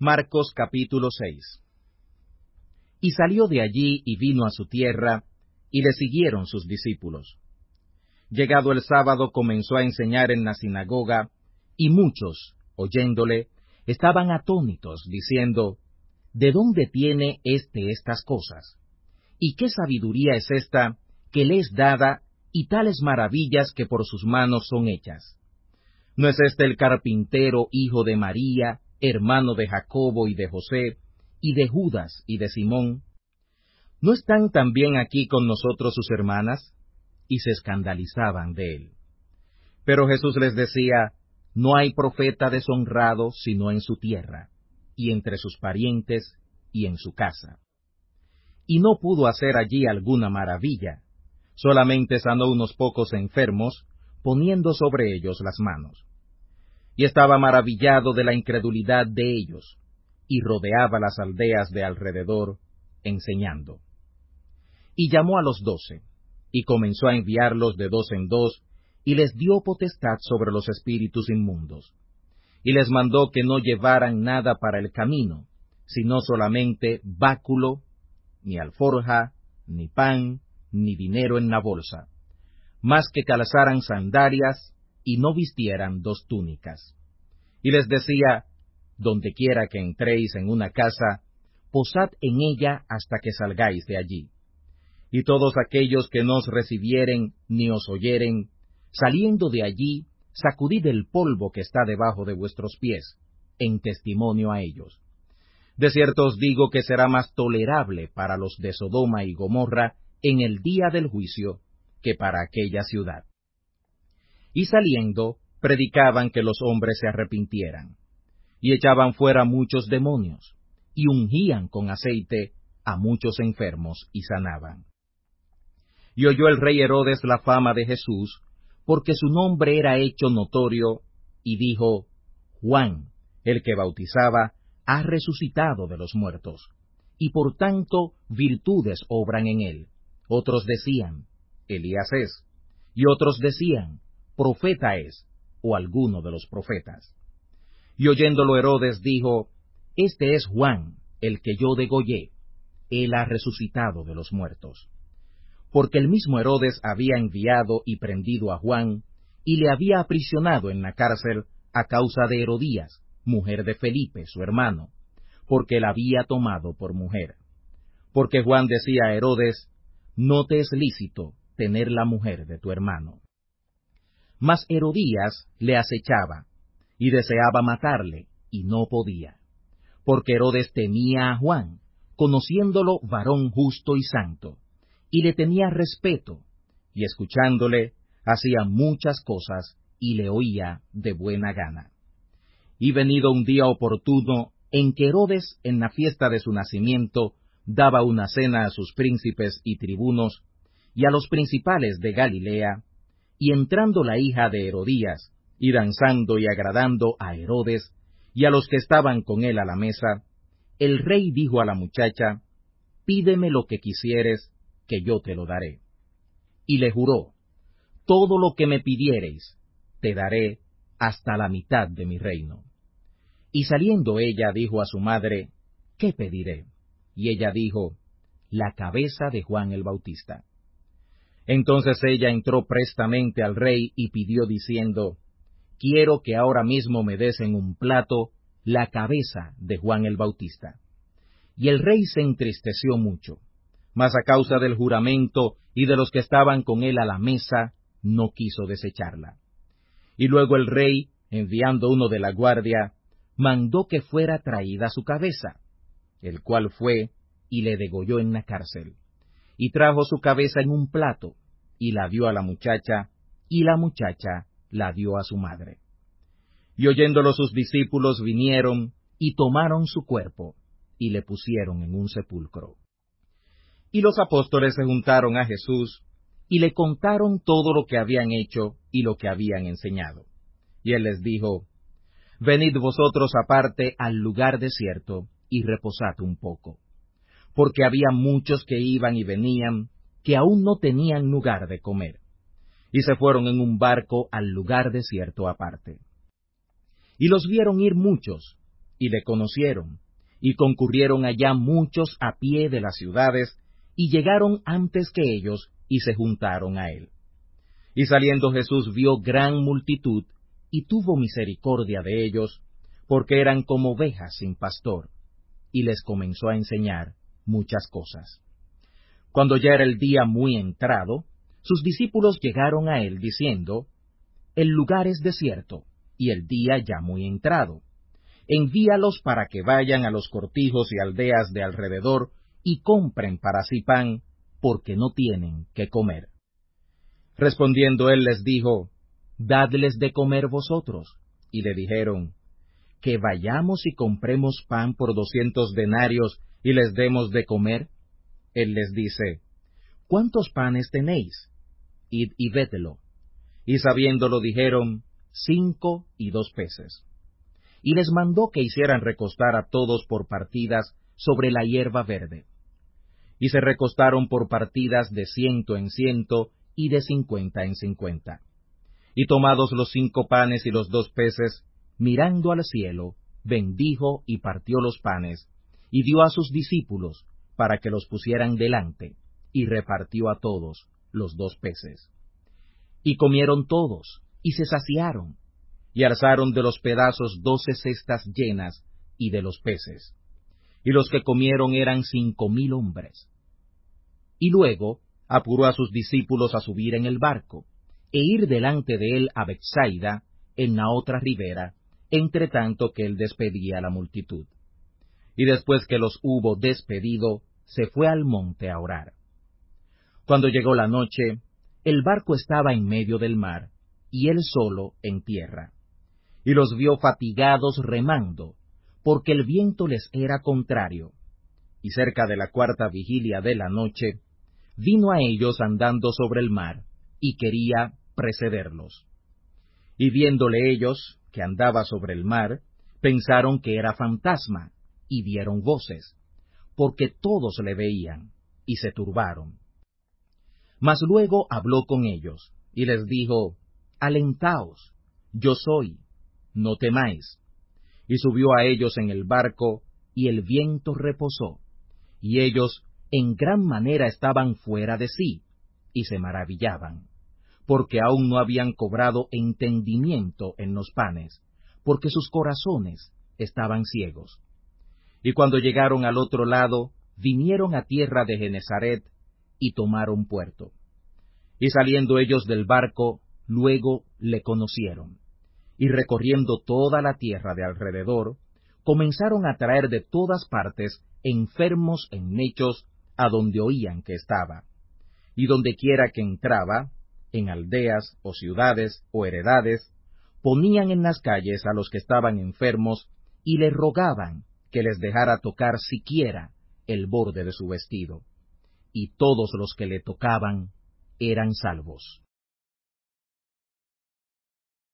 Marcos capítulo 6. Y salió de allí y vino a su tierra, y le siguieron sus discípulos. Llegado el sábado comenzó a enseñar en la sinagoga, y muchos, oyéndole, estaban atónitos, diciendo, ¿de dónde tiene estas cosas? ¿Y qué sabiduría es esta que le es dada, y tales maravillas que por sus manos son hechas? ¿No es este el carpintero, hijo de María, hermano de Jacobo y de José, y de Judas y de Simón? ¿No están también aquí con nosotros sus hermanas? Y se escandalizaban de él. Pero Jesús les decía, no hay profeta deshonrado sino en su tierra, y entre sus parientes, y en su casa. Y no pudo hacer allí alguna maravilla, solamente sanó unos pocos enfermos, poniendo sobre ellos las manos. Y estaba maravillado de la incredulidad de ellos, y rodeaba las aldeas de alrededor, enseñando. Y llamó a los 12, y comenzó a enviarlos de 2 en 2, y les dio potestad sobre los espíritus inmundos. Y les mandó que no llevaran nada para el camino, sino solamente báculo, ni alforja, ni pan, ni dinero en la bolsa, más que calzaran sandalias, y no vistieran 2 túnicas. Y les decía, donde quiera que entréis en una casa, posad en ella hasta que salgáis de allí. Y todos aquellos que no os recibieren ni os oyeren, saliendo de allí, sacudid el polvo que está debajo de vuestros pies, en testimonio a ellos. De cierto os digo que será más tolerable para los de Sodoma y Gomorra en el día del juicio que para aquella ciudad. Y saliendo, predicaban que los hombres se arrepintieran, y echaban fuera muchos demonios, y ungían con aceite a muchos enfermos y sanaban. Y oyó el rey Herodes la fama de Jesús, porque su nombre era hecho notorio, y dijo, Juan, el que bautizaba, ha resucitado de los muertos, y por tanto virtudes obran en él. Otros decían, Elías es, y otros decían, profeta es, o alguno de los profetas. Y oyéndolo Herodes dijo, este es Juan, el que yo degollé, él ha resucitado de los muertos. Porque el mismo Herodes había enviado y prendido a Juan, y le había aprisionado en la cárcel a causa de Herodías, mujer de Felipe, su hermano, porque la había tomado por mujer. Porque Juan decía a Herodes, no te es lícito tener la mujer de tu hermano. Mas Herodías le acechaba, y deseaba matarle, y no podía, porque Herodes temía a Juan, conociéndolo varón justo y santo, y le tenía respeto, y escuchándole, hacía muchas cosas, y le oía de buena gana. Y venido un día oportuno, en que Herodes, en la fiesta de su nacimiento, daba una cena a sus príncipes y tribunos, y a los principales de Galilea, y entrando la hija de Herodías, y danzando y agradando a Herodes, y a los que estaban con él a la mesa, el rey dijo a la muchacha, pídeme lo que quisieres, que yo te lo daré. Y le juró, todo lo que me pidiereis, te daré hasta la mitad de mi reino. Y saliendo ella dijo a su madre, ¿qué pediré? Y ella dijo, la cabeza de Juan el Bautista. Entonces ella entró prestamente al rey y pidió diciendo, quiero que ahora mismo me des en un plato la cabeza de Juan el Bautista. Y el rey se entristeció mucho, mas a causa del juramento y de los que estaban con él a la mesa, no quiso desecharla. Y luego el rey, enviando uno de la guardia, mandó que fuera traída su cabeza, el cual fue y le degolló en la cárcel, y trajo su cabeza en un plato, y la dio a la muchacha, y la muchacha la dio a su madre. Y oyéndolo sus discípulos vinieron, y tomaron su cuerpo, y le pusieron en un sepulcro. Y los apóstoles se juntaron a Jesús, y le contaron todo lo que habían hecho y lo que habían enseñado. Y él les dijo, venid vosotros aparte al lugar desierto, y reposad un poco. Porque había muchos que iban y venían, que aún no tenían lugar de comer. Y se fueron en un barco al lugar desierto aparte. Y los vieron ir muchos, y le conocieron, y concurrieron allá muchos a pie de las ciudades, y llegaron antes que ellos, y se juntaron a él. Y saliendo Jesús vio gran multitud, y tuvo misericordia de ellos, porque eran como ovejas sin pastor, y les comenzó a enseñar muchas cosas. Cuando ya era el día muy entrado, sus discípulos llegaron a él diciendo: El lugar es desierto, y el día ya muy entrado. Envíalos para que vayan a los cortijos y aldeas de alrededor, y compren para sí pan, porque no tienen qué comer. Respondiendo él les dijo: Dadles de comer vosotros. Y le dijeron: ¿Que vayamos y compremos pan por 200 denarios y les demos de comer? Él les dice: ¿Cuántos panes tenéis? Id y védelo. Y sabiéndolo dijeron: 5 y 2 peces. Y les mandó que hicieran recostar a todos por partidas sobre la hierba verde. Y se recostaron por partidas de 100 en 100 y de 50 en 50. Y tomados los 5 panes y los 2 peces, mirando al cielo, bendijo y partió los panes, y dio a sus discípulos para que los pusieran delante, y repartió a todos los 2 peces. Y comieron todos, y se saciaron, y alzaron de los pedazos 12 cestas llenas, y de los peces. Y los que comieron eran 5000 hombres. Y luego apuró a sus discípulos a subir en el barco, e ir delante de él a Betsaida, en la otra ribera, entre tanto que él despedía a la multitud. Y después que los hubo despedido, se fue al monte a orar. Cuando llegó la noche, el barco estaba en medio del mar, y él solo en tierra. Y los vio fatigados remando, porque el viento les era contrario. Y cerca de la 4ª vigilia de la noche, vino a ellos andando sobre el mar, y quería precederlos. Y viéndole ellos, que andaba sobre el mar, pensaron que era fantasma, y dieron voces, porque todos le veían, y se turbaron. Mas luego habló con ellos, y les dijo: Alentaos, yo soy, no temáis. Y subió a ellos en el barco, y el viento reposó, y ellos en gran manera estaban fuera de sí, y se maravillaban, porque aún no habían cobrado entendimiento en los panes, porque sus corazones estaban ciegos. Y cuando llegaron al otro lado, vinieron a tierra de Genesaret, y tomaron puerto. Y saliendo ellos del barco, luego le conocieron, y recorriendo toda la tierra de alrededor, comenzaron a traer de todas partes enfermos en lechos a donde oían que estaba. Y donde quiera que entraba, en aldeas o ciudades o heredades, ponían en las calles a los que estaban enfermos, y le rogaban que les dejara tocar siquiera el borde de su vestido. Y todos los que le tocaban eran salvos.